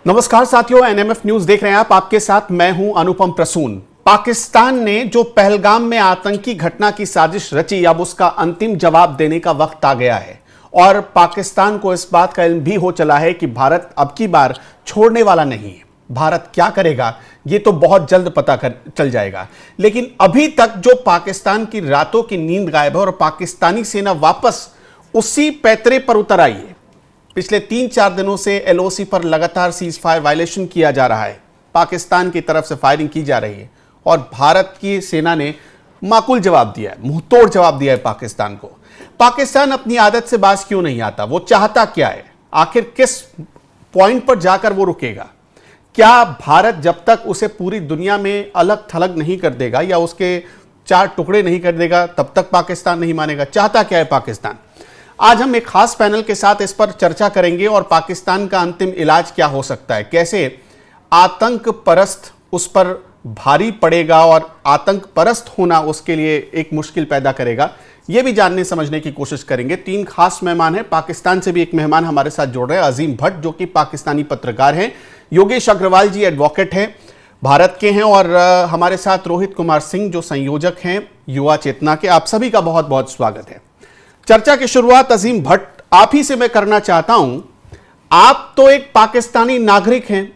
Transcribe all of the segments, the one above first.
नमस्कार साथियों, NMF news देख रहे हैं आप। आपके साथ मैं हूं अनुपम प्रसून। पाकिस्तान ने जो पहलगाम में आतंकी घटना की साजिश रची, अब उसका अंतिम जवाब देने का वक्त आ गया है और पाकिस्तान को इस बात का इल्म भी हो चला है कि भारत अब की बार छोड़ने वाला नहीं है। भारत क्या करेगा ये तो बहुत जल्द पता चल जाएगा, लेकिन अभी तक जो पाकिस्तान की रातों की नींद गायब है और पाकिस्तानी सेना वापस उसी पैतरे पर उतर आई है। पिछले 3-4 दिनों से एलओसी पर लगातार सीज फायर वायलेशन किया जा रहा है, पाकिस्तान की तरफ से फायरिंग की जा रही है और भारत की सेना ने माकूल जवाब दिया है, मुंहतोड़ जवाब दिया है पाकिस्तान को। पाकिस्तान अपनी आदत से बाज क्यों नहीं आता? वो चाहता क्या है? आखिर किस पॉइंट पर जाकर वो रुकेगा? क्या भारत जब तक उसे पूरी दुनिया में अलग थलग नहीं कर देगा या उसके 4 टुकड़े नहीं कर देगा तब तक पाकिस्तान नहीं मानेगा? चाहता क्या है पाकिस्तान? आज हम एक खास पैनल के साथ इस पर चर्चा करेंगे और पाकिस्तान का अंतिम इलाज क्या हो सकता है, कैसे आतंक परस्त उस पर भारी पड़ेगा और आतंक परस्त होना उसके लिए एक मुश्किल पैदा करेगा, यह भी जानने समझने की कोशिश करेंगे। 3 खास मेहमान हैं। पाकिस्तान से भी एक मेहमान हमारे साथ जुड़ रहे हैं, अजीम भट्ट, जो कि पाकिस्तानी पत्रकार हैं। योगेश अग्रवाल जी एडवोकेट हैं, भारत के हैं, और हमारे साथ रोहित कुमार सिंह जो संयोजक हैं युवा चेतना के। आप सभी का बहुत बहुत स्वागत है। चर्चा की शुरुआत अजीम भट्ट आप ही से मैं करना चाहता हूं। आप तो एक पाकिस्तानी नागरिक हैं,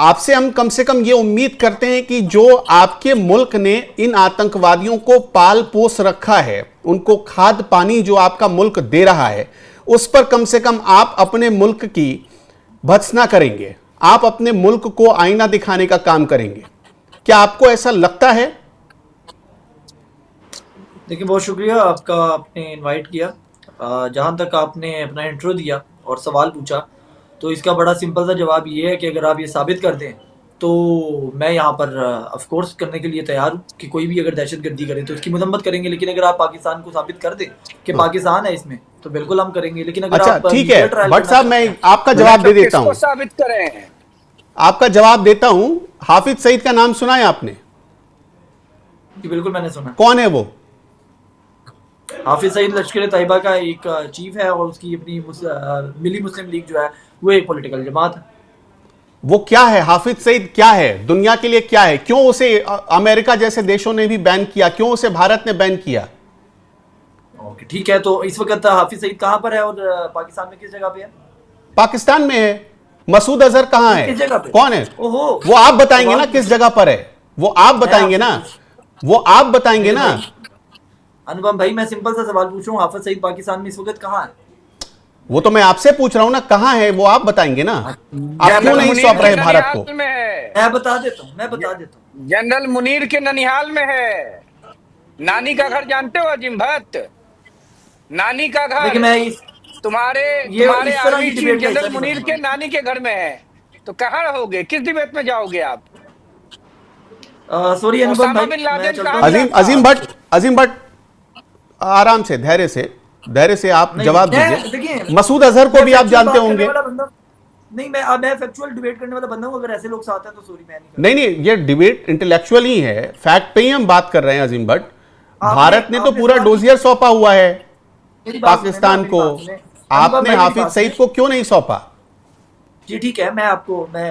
आपसे हम कम से कम ये उम्मीद करते हैं कि जो आपके मुल्क ने इन आतंकवादियों को पाल पोस रखा है, उनको खाद पानी जो आपका मुल्क दे रहा है, उस पर कम से कम आप अपने मुल्क की भत्सना करेंगे, आप अपने मुल्क को आईना दिखाने का काम करेंगे। क्या आपको ऐसा लगता है? देखिए, बहुत शुक्रिया आपका, आपने इनवाइट किया। जहाँ तक आपने अपना इंट्रो दिया और सवाल पूछा, तो इसका बड़ा सिंपल सा जवाब ये है कि अगर आप ये साबित कर दें तो मैं यहाँ पर ऑफ कोर्स करने के लिए तैयार हूँ कि कोई भी अगर दहशतगर्दी करे तो उसकी मजम्मत करेंगे। लेकिन अगर आप पाकिस्तान को साबित कर दें कि पाकिस्तान है इसमें, तो बिल्कुल हम करेंगे। लेकिन अगर अच्छा, ठीक है भट्ट साहब, मैं आपका जवाब दे देता हूँ। साबित करें, आपका जवाब देता हूं। हाफिज सईद का नाम सुना है आपने? जी बिल्कुल, मैंने सुना। कौन है वो? हाफिज सईद लश्कर तैयबा का एक चीफ है और उसकी अपनी मिली मुस्लिम लीग जो है वो एक पॉलिटिकल जमात है। वो क्या है? हाफिज सईद क्या है? दुनिया के लिए क्या है? क्यों उसे अमेरिका जैसे देशों ने भी बैन किया? क्यों उसे भारत ने बैन किया? ओके, ठीक है। तो इस वक्त हाफिज सईद कहां पर है और पाकिस्तान में किस जगह पे है? पाकिस्तान में है। मसूद अजहर कहां है? किस जगह पे? कौन है? ओहो, वो आप बताएंगे ना किस जगह पर है। वो आप बताएंगे ना, वो आप बताएंगे ना। अनुपम भाई, मैं सिंपल सा सवाल पूछ रहा हूँ, हाफिज सईद पाकिस्तान में इस वक्त कहाँ है? वो तो मैं आपसे पूछ रहा हूं ना, कहां है वो आप बताएंगे ना। आप क्यों नहीं सौंप रहे भारत को? मैं बता देता हूँ। जनरल मुनीर के ननिहाल में है। नानी का घर जानते हो अजीम भट्ट? नानी का घर लेकिन मैं तुम्हारे आर्मी चीफ जनरल मुनीर के नानी के घर में है। तो कहाँ रहोगे? किस डिबेट में जाओगे आप? सॉरी अनुपम भाई, अजीम भट्ट आराम से, धैर्य से आप जवाब दीजिए। मसूद अजहर को भी आप जानते होंगे। नहीं, मैं फैक्चुअल डिबेट करने वाला बंदा हूं। अगर ऐसे लोग साथ हैं तो सॉरी, मैं नहीं। ये डिबेट इंटेलेक्चुअल ही है, फैक्ट पे ही हम बात कर रहे हैं। अजीम भट्ट, भारत ने तो पूरा डोजियर सौंपा हुआ है पाकिस्तान को। आपने हाफिज सईद को क्यों नहीं सौंपा? जी ठीक है,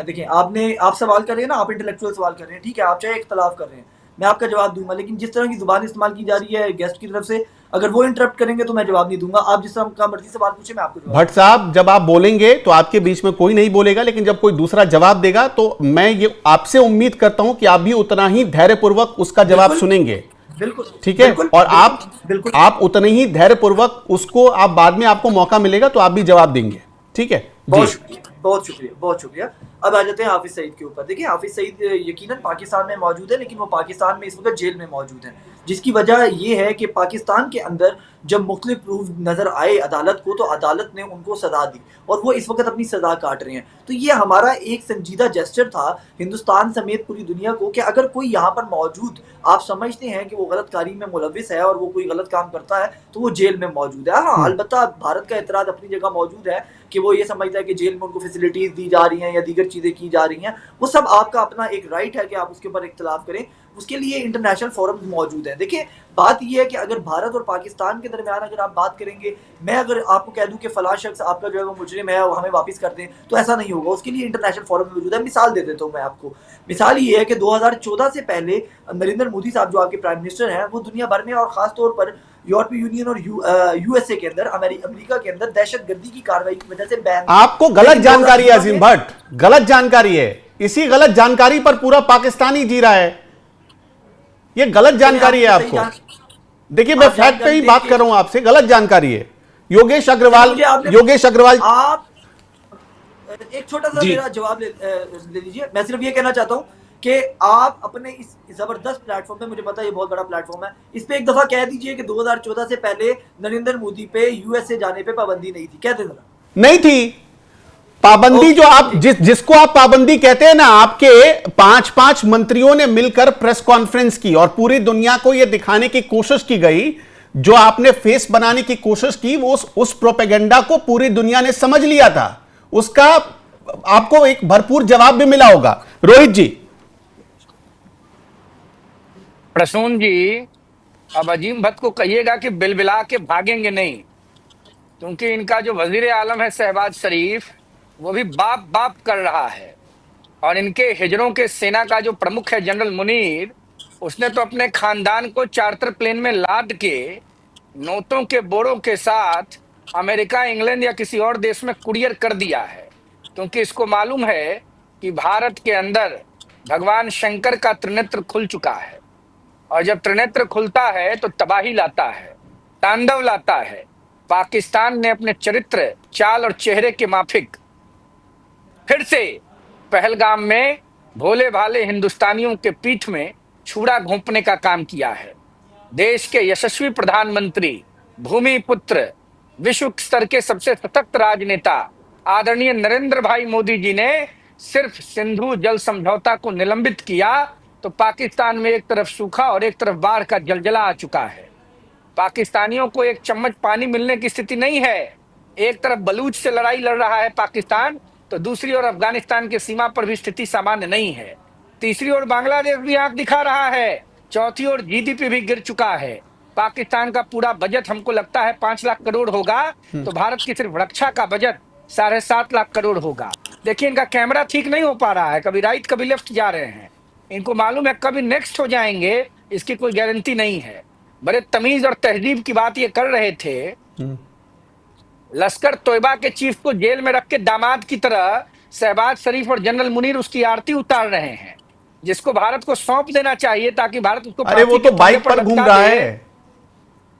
देखिए, आप सवाल कर रहे हैं ना, आप इंटेलेक्चुअल सवाल कर रहे हैं, ठीक है, आप चाहे इख्तलाफ कर रहे हैं, मैं आपका जवाब दूंगा। लेकिन जिस तरह की जुबान इस्तेमाल की जा रही है गेस्ट की तरफ से, अगर वो इंटरप्ट करेंगे तो मैं जवाब नहीं दूंगा। आप जिस तरह का मर्जी सवाल पूछे, मैं आपको जवाब। भट्ट साहब, जब आप बोलेंगे तो आपके बीच में कोई नहीं बोलेगा, लेकिन जब कोई दूसरा जवाब देगा तो मैं ये आपसे उम्मीद करता हूं कि आप भी उतना ही धैर्यपूर्वक उसका जवाब सुनेंगे। बिल्कुल, ठीक है। और आप उतने ही धैर्यपूर्वक उसको, आप बाद में आपको मौका मिलेगा तो आप भी जवाब देंगे। ठीक है, बहुत शुक्रिया। अब आ जाते हैं हाफिज सईद के ऊपर। देखिए, हाफिज सईद यकीनन पाकिस्तान में मौजूद है, लेकिन वो पाकिस्तान में इस वक्त जेल में मौजूद है, जिसकी वजह ये है कि पाकिस्तान के अंदर जब मुख्तलिफ प्रूफ नजर आए अदालत को, तो अदालत ने उनको सजा दी और वो इस वक्त अपनी सजा काट रहे हैं। तो ये हमारा एक संजीदा जेस्चर था हिंदुस्तान समेत पूरी दुनिया को कि अगर कोई यहाँ पर मौजूद आप समझते हैं कि वो गलत कारी में मुलविस है और वो कोई गलत काम करता है, तो वो जेल में मौजूद है। हाँ, अलबत्ता भारत का एतराज अपनी जगह मौजूद है कि वो ये समझता है कि जेल में उनको फैसिलिटीज दी जा रही हैं या दीगर चीजें की जा रही हैं। वो सब आपका अपना एक राइट है कि आप उसके ऊपर इख्तिलाफ करें, उसके लिए इंटरनेशनल फोरम मौजूद है। देखिए, बात यह है कि अगर भारत और पाकिस्तान के दरमियान अगर आप बात करेंगे, मैं अगर आपको कह दूं कि फलां शख्स आपका जो है वो मुजरिम है और हमें वापस कर दें, तो ऐसा नहीं होगा। उसके लिए इंटरनेशनल फोरम मौजूद है। मिसाल दे देता हूँ मैं आपको। मिसाल ये है कि 2014 से पहले नरेंद्र मोदी साहब जो आपके प्राइम मिनिस्टर हैं, वो दुनिया भर में और खास तौर पर यूरोपीय यूनियन और यूएसए के अंदर, अमेरिका के अंदर दहशतगर्दी की कार्रवाई की वजह से बैन। आपको गलत जानकारी है अजीम भट्ट, गलत जानकारी है। इसी गलत जानकारी पर पूरा पाकिस्तान ही जी रहा है। ये गलत जानकारी है आपको। देखिए, मैं फैक्ट पे ही बात कर रहा हूं आपसे, गलत जानकारी है। योगेश अग्रवाल, आप एक छोटा सा मेरा जवाब ले लीजिए। मैं सिर्फ ये कहना चाहता हूं कि आप अपने इस जबरदस्त प्लेटफॉर्म पे, मुझे पता है ये बहुत बड़ा प्लेटफॉर्म है, इस पे एक दफा कह दीजिए कि 2014 से पहले नरेंद्र मोदी पे यूएसए जाने पे पाबंदी नहीं थी। कह देना। नहीं थी पाबंदी। जो आप जिसको आप पाबंदी कहते हैं ना, आपके 5 मंत्रियों ने मिलकर प्रेस कॉन्फ्रेंस की और पूरी दुनिया को यह दिखाने की कोशिश की गई, जो आपने फेस बनाने की कोशिश की, वो उस प्रोपेगेंडा को पूरी दुनिया ने समझ लिया था। उसका आपको एक भरपूर जवाब भी मिला होगा। रोहित जी। प्रसून जी, अब अजीम भट्ट को कहिएगा कि बिलबिला के भागेंगे नहीं, क्योंकि इनका जो वजीर आलम है शहबाज शरीफ, वो भी बाप बाप कर रहा है। और इनके हिजरों के सेना का जो प्रमुख है जनरल मुनीर, उसने तो अपने खानदान को चार्टर प्लेन में लाद के नोटों के बोरों के साथ अमेरिका, इंग्लैंड या किसी और देश में कुरियर कर दिया है, क्योंकि इसको मालूम है कि भारत के अंदर भगवान शंकर का त्रिनेत्र खुल चुका है। और जब त्रिनेत्र खुलता है तो तबाही लाता है, तांडव लाता है। पाकिस्तान ने अपने चरित्र, चाल और चेहरे के माफिक फिर से पहलगाम में भोले भाले हिंदुस्तानियों के पीठ में छुरा घोंपने का काम किया है। देश के यशस्वी प्रधानमंत्री, भूमि पुत्र, विश्व स्तर के सबसे सशक्त राजनेता आदरणीय नरेंद्र भाई मोदी जी ने सिर्फ सिंधु जल समझौता को निलंबित किया तो पाकिस्तान में एक तरफ सूखा और एक तरफ बाढ़ का जलजला आ चुका है। पाकिस्तानियों को एक चम्मच पानी मिलने की स्थिति नहीं है। एक तरफ बलूच से लड़ाई लड़ रहा है पाकिस्तान, तो दूसरी ओर अफगानिस्तान की सीमा पर भी स्थिति सामान्य नहीं है। तीसरी ओर बांग्लादेश भी आंख दिखा रहा है। चौथी ओर जीडीपी भी गिर चुका है। पाकिस्तान का पूरा बजट हमको लगता है 5 लाख करोड़ होगा, तो भारत की सिर्फ रक्षा का बजट 7.5 लाख करोड़ होगा। देखिए, इनका कैमरा ठीक नहीं हो पा रहा है, कभी राइट कभी लेफ्ट जा रहे हैं। इनको मालूम है कभी नेक्स्ट हो जाएंगे, इसकी कोई गारंटी नहीं है। बड़े तमीज और तहजीब की बात ये कर रहे थे। लश्कर तोयबा के चीफ को जेल में रख के दामाद की तरह शहबाज शरीफ और जनरल मुनीर उसकी आरती उतार रहे हैं, जिसको भारत को सौंप देना चाहिए ताकि भारत उसको। अरे वो तो बाइक पर घूम रहा है,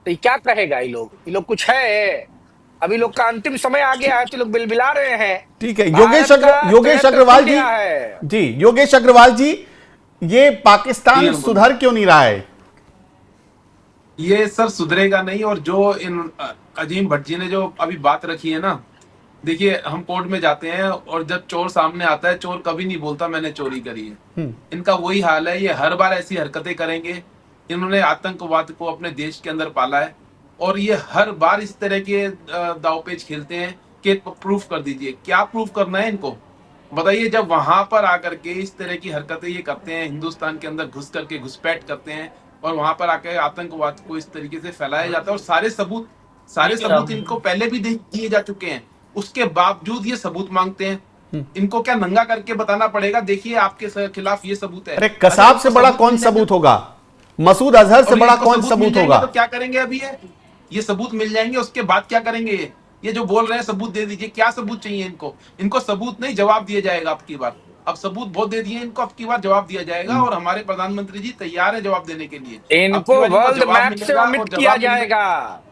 तो क्या कहेगा ये लोग कुछ है? अभी लोग का अंतिम समय आ गया है तो लोग बिलबिला रहे हैं। ठीक है। योगेश अग्रवाल जी, योगेश अग्रवाल जी, ये पाकिस्तान सुधर क्यों नहीं रहा है? ये सर सुधरेगा नहीं। और जो इन अजीम भट्ट जी ने जो अभी बात रखी है ना, देखिए हम कोर्ट में जाते हैं और जब चोर सामने आता है, चोर कभी नहीं बोलता मैंने चोरी करी है। इनका वही हाल है, ये हर बार ऐसी हरकतें करेंगे। इन्होंने आतंकवाद को अपने देश के अंदर पाला है और ये हर बार इस तरह के दावपेच खेलते हैं कि प्रूफ कर दीजिए। क्या प्रूफ करना है इनको बताइए? जब वहां पर आकर के इस तरह की हरकतें ये करते हैं, हिंदुस्तान के अंदर घुस करके घुसपैठ करते हैं और वहां पर आकर आतंकवाद को इस तरीके से फैलाया जाता है, और सारे सबूत इनको पहले भी दिए जा चुके हैं, उसके बावजूद ये सबूत मांगते हैं। इनको क्या नंगा करके बताना पड़ेगा? देखिए आपके खिलाफ ये सबूत है। अरे कसाब से बड़ा कौन सबूत होगा? मसूद अजहर से बड़ा कौन सबूत होगा? तो क्या करेंगे? अभी ये सबूत मिल जाएंगे, उसके बाद क्या करेंगे? ये जो बोल रहे हैं सबूत दे दीजिए, क्या सबूत चाहिए इनको? इनको सबूत नहीं, जवाब दिया जाएगा अब की बार। अब सबूत बहुत दे दिए इनको, अब की बार जवाब दिया जाएगा और हमारे प्रधानमंत्री जी तैयार है जवाब देने के लिए। इनको वर्ल्ड मैप से ओमिट किया जाएगा,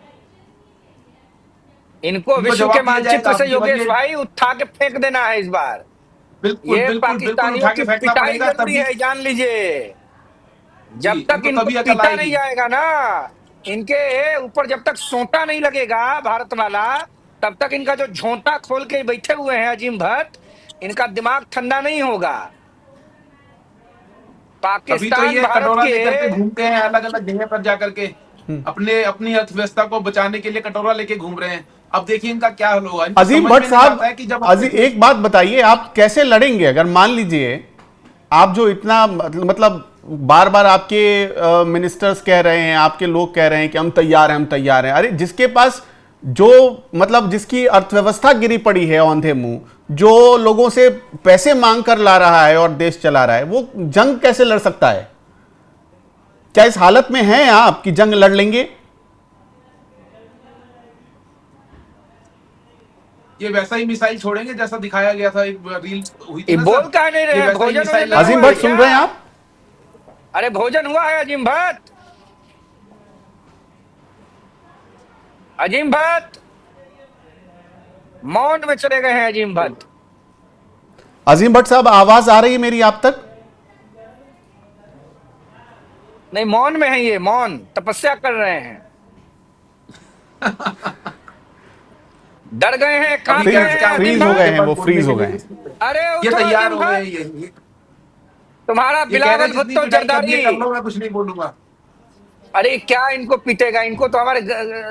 इनको विश्व के मानचित्र से योगेश भाई उठा के फेंक देना है इस बार। ये पाकिस्तानियों की पिटाई जरूरी है, जान लीजिए। जब तक इनको पीटा नहीं जाएगा ना, इनके ऊपर जब तक सोटा नहीं लगेगा भारत वाला, तब तक इनका जो झोंटा खोल के बैठे हुए हैं अजीम भट्ट, इनका दिमाग ठंडा नहीं होगा। पाकिस्तान तो भारत के घूमते हैं अलग अलग जगह पर जाकर के, अपनी अर्थव्यवस्था को बचाने के लिए कटोरा लेके घूम रहे हैं। अब देखिए इनका क्या हाल होगा। अजीम भट्ट साहब, एक बात बताइए, आप कैसे लड़ेंगे? अगर मान लीजिए आप जो इतना मतलब बार बार आपके मिनिस्टर्स कह रहे हैं, आपके लोग कह रहे हैं कि हम तैयार हैं, हम तैयार हैं। अरे जिसके पास जो मतलब जिसकी अर्थव्यवस्था गिरी पड़ी है औंधे मुंह, जो लोगों से पैसे मांग कर ला रहा है और देश चला रहा है, वो जंग कैसे लड़ सकता है? क्या इस हालत में हैं आप कि जंग लड़ लेंगे? ये वैसा ही मिसाइल छोड़ेंगे जैसा दिखाया गया था, एक रील हुई थी ये ना बोल सर, कहा नहीं ये रहे, वैसा ही भोजन मिसाइल होने अजीम लगा भट्ट सुन रहे हैं आप? अरे भोजन हुआ है अजीम भट्ट? अजीम भट्ट मौन में चले गए हैं अजीम भट्ट। अजीम भट्ट साहब, आवाज आ रही है मेरी आप तक? नहीं, मौन में है, ये मौन तपस्या कर रहे हैं। डर गए हैं, कांप गए हैं अजीम फ्रीज हो गए भट्ट। हैं, वो फ्रीज हो गए हैं। अरे ये उठो तैयार अजीम हो गए, भट्ट, ये तुम्हारा ये कह रहे बिलावल हैं जितनी भुट्टो पिटाई करनी है जरदारी। कर लो, मैं कुछ नहीं बोलूंगा। अरे क्या इनको पीटेगा? इनको तो हमारे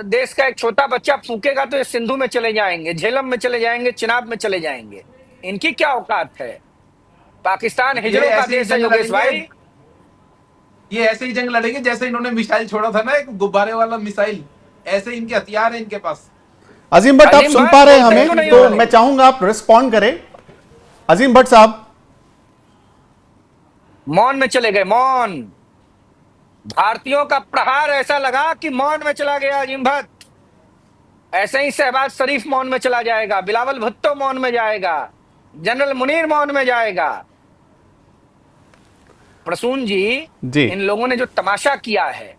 देश का एक छोटा बच्चा फूकेगा तो ये सिंधु में चले जाएंगे, झेलम में चले जाएंगे, चिनाब में चले जाएंगे। इनकी क्या औकात है? पाकिस्तान ये हिजड़ों का ऐसे ही देश है जंग योगेश लड़ेंगे, भाई। ये ऐसे ही जंग लड़ेंगे जैसे इन्होंने मिसाइल छोड़ा था ना, एक गुब्बारे वाला मिसाइल, ऐसे इनके हथियार है इनके पास। अजीम भट्ट, आप अजीम सुन भट्ट पा रहे हैं बोलते हमें? क्यों नहीं तो हो? मैं चाहूंगा आप रिस्पॉन्ड करें। अजीम भट्ट साहब मौन में चले गए, मौन। भारतीयों का प्रहार ऐसा लगा कि मौन में चला गया अजीम भट्ट। ऐसे ही शहबाज शरीफ मौन में चला जाएगा, बिलावल भुट्टो मौन में जाएगा, जनरल मुनीर मौन में जाएगा। प्रसून जी, जी। इन लोगों ने जो तमाशा किया है,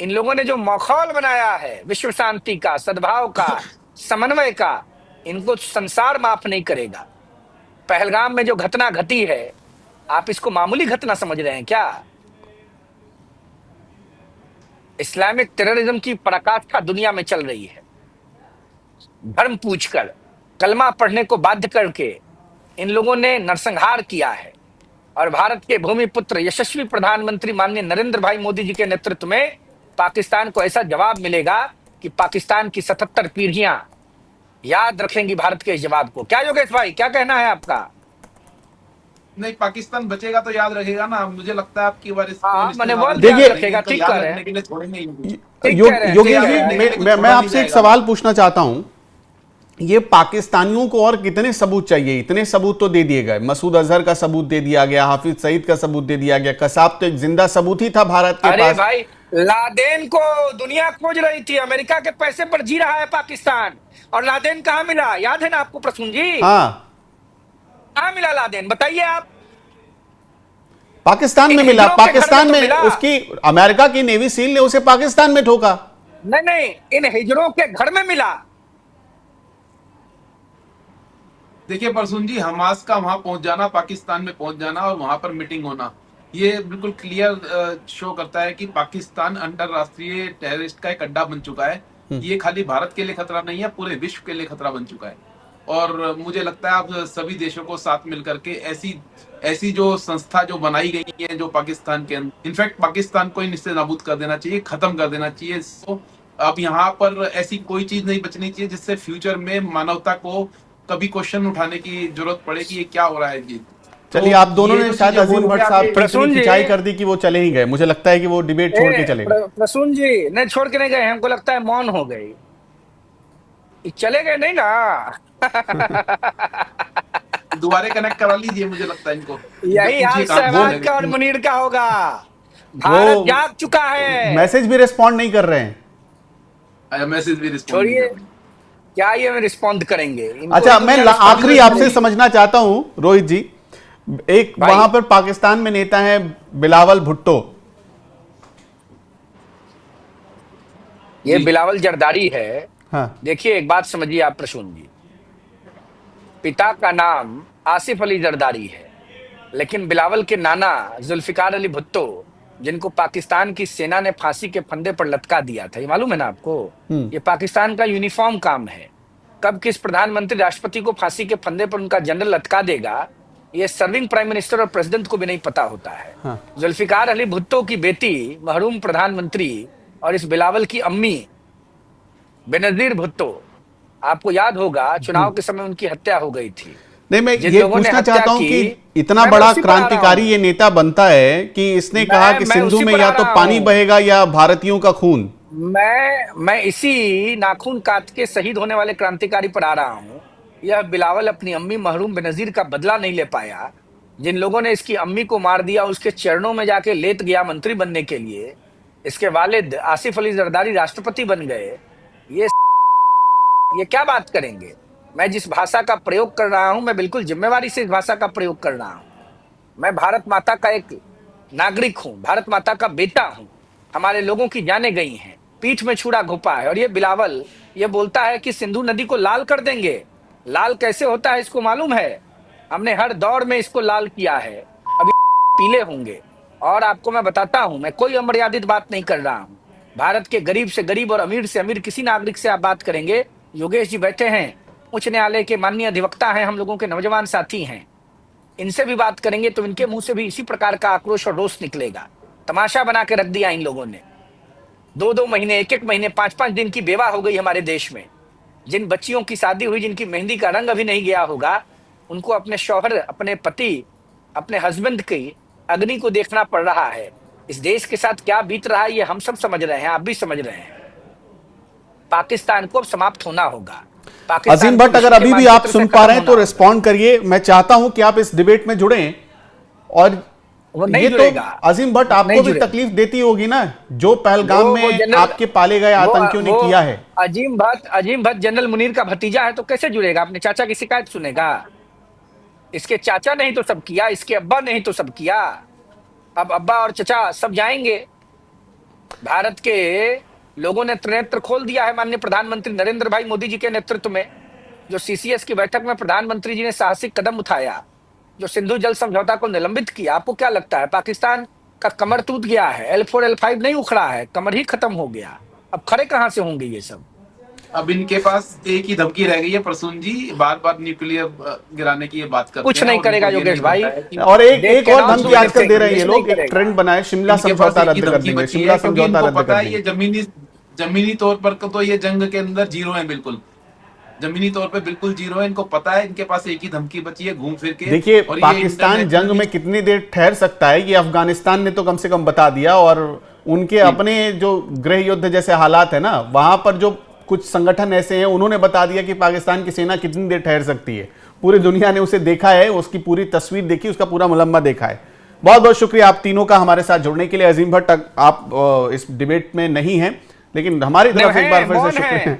इन लोगों ने जो माहौल बनाया है विश्व शांति का, सद्भाव का, समन्वय का, इनको संसार माफ नहीं करेगा। पहलगाम में जो घटना घटी है, आप इसको मामूली घटना समझ रहे हैं क्या? इस्लामिक टेररिज्म की पराकाष्ठा दुनिया में चल रही है। धर्म पूछकर, कलमा पढ़ने को बाध्य करके इन लोगों ने नरसंहार किया है। और भारत के भूमि पुत्र यशस्वी प्रधानमंत्री माननीय नरेंद्र भाई मोदी जी के नेतृत्व में पाकिस्तान को ऐसा जवाब मिलेगा कि पाकिस्तान की 77 पीढ़ियां याद रखेंगी भारत के इस जवाब को। क्या योगेश भाई, क्या कहना है आपका? नहीं, पाकिस्तान बचेगा तो याद रखेगा ना, मुझे लगता है आपकी बार हाँ, मैंने वर्ल्ड देखिए- याद रखेगा, ठीक याद कह रहे रखने हैं। के लिए छोड़ेंगे ही नहीं। ठीक यो, कह रहे हैं, योगेश ठीक जी, कह रहे हैं। मैं आपसे एक सवाल पूछना चाहता हूं। ये पाकिस्तानियों को और कितने सबूत चाहिए? इतने सबूत तो दे दिए गए। मसूद अजहर का सबूत दे दिया गया, हाफिज सईद का सबूत दे दिया गया, कसाब तो एक जिंदा सबूत ही था भारत के अरे पास। भाई, लादेन को दुनिया खोज रही थी, अमेरिका के पैसे पर जी रहा है पाकिस्तान। और लादेन कहाँ मिला, याद है ना आपको प्रसून जी? हाँ, कहाँ मिला लादेन, बताइए आप। पाकिस्तान में इन मिला। हिजड़ों के घर में पाकिस्तान तो में मिला। उसकी अमेरिका की नेवी सील ने उसे पाकिस्तान में ठोका। नहीं नहीं, इन हिजड़ों के घर में मिला। देखिए परसुन जी, हमास का वहां पहुंच जाना, पाकिस्तान में पहुंच जाना और वहां पर मीटिंग होना, ये बिल्कुल क्लियर शो करता है कि पाकिस्तान अंतरराष्ट्रीय टेररिस्ट का एक अड्डा बन चुका है। ये खाली भारत के लिए खतरा नहीं है, पूरे विश्व के लिए खतरा बन चुका है। और मुझे लगता है आप सभी देशों को साथ मिलकर के ऐसी जो संस्था जो बनाई गई है जो पाकिस्तान के अंदर, इनफैक्ट पाकिस्तान को इनसे नाबूद कर देना चाहिए, खत्म कर देना चाहिए। सो अब यहाँ पर ऐसी कोई चीज नहीं बचनी चाहिए जिससे फ्यूचर में मानवता को कभी क्वेश्चन उठाने की जरूरत पड़े कि ये क्या हो रहा है जी। चलिए, तो आप दोनों ये ने जो शायद चीजें हो अजीम भट्ट गया साहब कि- की प्रसून इतनी जी- खिंचाई कर दी कि वो चले ही गए। मुझे लगता है कि वो डिबेट छोड़ के चले गए। प्रसून जी नहीं, छोड़ के नहीं गए, हमको लगता है मौन हो गई। चले गए नहीं ना। दोबारा कनेक्ट करा लीजिए, मुझे लगता है इनको। यही हाल पूछिए कहाँ सहवाग बोले। का और मुनीर का होगा। भारत जाग चुका है। मैसेज भी रिस्पॉन्ड नहीं कर रहे हैं। मैसेज भी रिस्पॉन्ड छोड़िए, क्या ये रिस्पॉन्ड करेंगे? इनको अच्छा, तो मैं क्या response आखिरी आपसे करेंगे? समझना चाहता हूं रोहित जी। एक भाई। वहां पर पाकिस्तान में नेता है बिलावल भुट्टो। ये जी। बिलावल जरदारी है। हाँ, देखिए, एक बात समझिए आप प्रसून जी, पिता का नाम आसिफ अली जरदारी है, लेकिन बिलावल के नाना जुल्फिकार अली भुट्टो, जिनको पाकिस्तान की सेना ने फांसी के फंदे पर लटका दिया था, ये मालूम है ना आपको? ये पाकिस्तान का यूनिफॉर्म काम है। कब किस प्रधानमंत्री राष्ट्रपति को फांसी के फंदे पर उनका जनरल लटका देगा, ये सर्विंग प्राइम मिनिस्टर और प्रेसिडेंट को भी नहीं पता होता है। हाँ। जुल्फिकार अली भुट्टो की बेटी मरहूम प्रधानमंत्री और इस बिलावल की अम्मी बेनजीर भुट्टो, आपको याद होगा चुनाव के समय उनकी हत्या हो गई थी। नहीं, मैं जिन ये लोगों ने पूछना हत्या चाहता हूं की, कि इतना मैं बड़ा उसी पर आ रहा क्रांतिकारी हूं। ये नेता बनता है कि इसने कहा कि मैं सिंधु उसी में पर या आ तो रहा पानी हूं। बहेगा या भारतीयों का खून। मैं इसी नाखून काट के शहीद होने वाले क्रांतिकारी पर आ रहा हूं। यह बिलावल अपनी अम्मी महरूम बेनजीर का बदला नहीं ले पाया। जिन लोगों ने इसकी अम्मी को मार दिया, उसके चरणों में जाके लेट गया मंत्री बनने के लिए। इसके वालिद आसिफ अली जरदारी राष्ट्रपति बन गए। ये क्या बात करेंगे? मैं जिस भाषा का प्रयोग कर रहा हूं, मैं बिल्कुल जिम्मेवारी से इस भाषा का प्रयोग कर रहा हूं। मैं भारत माता का एक नागरिक हूं, भारत माता का बेटा हूं। हमारे लोगों की जाने गई हैं, पीठ में छुरा घोंपा है। और ये बिलावल ये बोलता है कि सिंधु नदी को लाल कर देंगे। लाल कैसे होता है इसको मालूम है? हमने हर दौर में इसको लाल किया है, अभी पीले होंगे। और आपको मैं बताता हूं, मैं कोई अमर्यादित बात नहीं कर रहा हूं। भारत के गरीब से गरीब और अमीर से अमीर किसी नागरिक से आप बात करेंगे। योगेश जी बैठे हैं, उच्च न्यायालय के माननीय अधिवक्ता हैं, हम लोगों के नौजवान साथी हैं। इनसे भी बात करेंगे तो इनके मुंह से भी इसी प्रकार का आक्रोश और रोष निकलेगा। तमाशा बना के रख दिया इन लोगों ने। 2-2 महीने, 1-1 महीने, 5-5 दिन की बेवा हो गई हमारे देश में। जिन बच्चियों की शादी हुई, जिनकी मेहंदी का रंग अभी नहीं गया होगा, उनको अपने शौहर, अपने पति, अपने हस्बैंड की अग्नि को देखना पड़ रहा है। इस देश के साथ क्या बीत रहा है ये हम सब समझ रहे हैं, आप भी समझ रहे हैं। पाकिस्तान को अब समाप्त होना होगा। अजीम भट्ट, अगर अभी भी आप सुन पा रहे हैं तो रिस्पॉन्ड करिए। मैं चाहता हूं कि आप इस डिबेट में जुड़ें। और वो नहीं ये तो जुड़ेगा। अजीम भट्ट आपको नहीं भी जुड़ेगा। तकलीफ देती होगी ना, जो पहलगाम वो में जनरल- आपके पाले गए आतंकियों ने किया है। अजीम भट्ट जनरल मुनीर का भतीजा है, तो कैसे जुड़ेगा? अपने चाचा की शिकायत सुनेगा? इसके चाचा ने ही तो सब किया, इसके अब्बा ने ही तो सब किया। अब अब्बा और चचा सब जाएंगे। भारत के लोगों ने त्रिनेत्र खोल दिया है माननीय प्रधानमंत्री नरेंद्र भाई मोदी जी के नेतृत्व में। जो सीसीएस की बैठक में प्रधानमंत्री जी ने साहसिक कदम उठाया, जो सिंधु जल समझौता को निलंबित किया, आपको क्या लगता है पाकिस्तान का कमर टूट गया है? L4 L5 नहीं उखड़ा है, कमर ही खत्म हो गया। अब खड़े कहां से होंगे ये सब? अब इनके पास एक ही धमकी रह गई है प्रसून जी, बार बार न्यूक्लियर गिराने की ये बात करते कुछ हैं। नहीं और करेगा इनको ये योगेश नहीं भाई। पता है कि और एक देख एक के और नाम धमकी सुन आजकल दे रहे हैं ये कुछ लोग, नहीं एक करेगा। ट्रेंड बनाए, शिमला इनके पास समझौता एक ही रद्द कर धमकी देंगे, बची शिमला है, क्योंकि समझौता इनको रद्द पता कर है ये देंगे। जमीनी तौर पर तो ये जंग के अंदर जीरो है, बिल्कुल जमीनी तौर पे बिल्कुल जीरो है। इनको पता है, इनके पास एक ही धमकी बची है, घूम फिर के। देखिए, और ये पाकिस्तान जंग इंटरनेशनली में कितनी देर ठहर सकता है ये अफगानिस्तान ने तो कम से कम बता दिया। और उनके अपने जो गृह युद्ध जैसे हालात है ना, वहां पर जो कुछ संगठन ऐसे हैं, उन्होंने बता दिया कि पाकिस्तान की सेना कितनी देर ठहर सकती है। पूरी दुनिया ने उसे देखा है, उसकी पूरी तस्वीर देखी, उसका पूरा मुलम्मा देखा है। बहुत बहुत शुक्रिया आप तीनों का हमारे साथ जुड़ने के लिए। अजीम भट्ट, आप इस डिबेट में नहीं हैं, लेकिन हमारी तरफ एक बार फिर से शुक्रिया।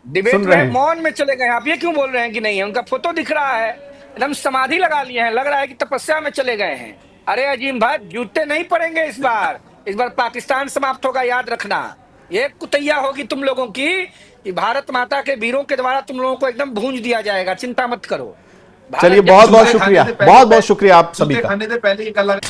डिबेट सुन रहे में हैं। मौन में चले गए। आप ये क्यों बोल रहे हैं कि नहीं है? उनका फोटो दिख रहा है, एकदम समाधि लगा लिए हैं, लग रहा है कि तपस्या में चले गए हैं। अरे अजीम भाई, जूते नहीं पड़ेंगे इस बार पाकिस्तान समाप्त होगा, याद रखना। ये कुतैया होगी तुम लोगों की कि भारत माता के वीरों के द्वारा तुम लोगों को एकदम भूंज दिया जाएगा, चिंता मत करो। चलिए, बहुत बहुत शुक्रिया, बहुत बहुत शुक्रिया आप सभी का। खाने से पहले एक अलग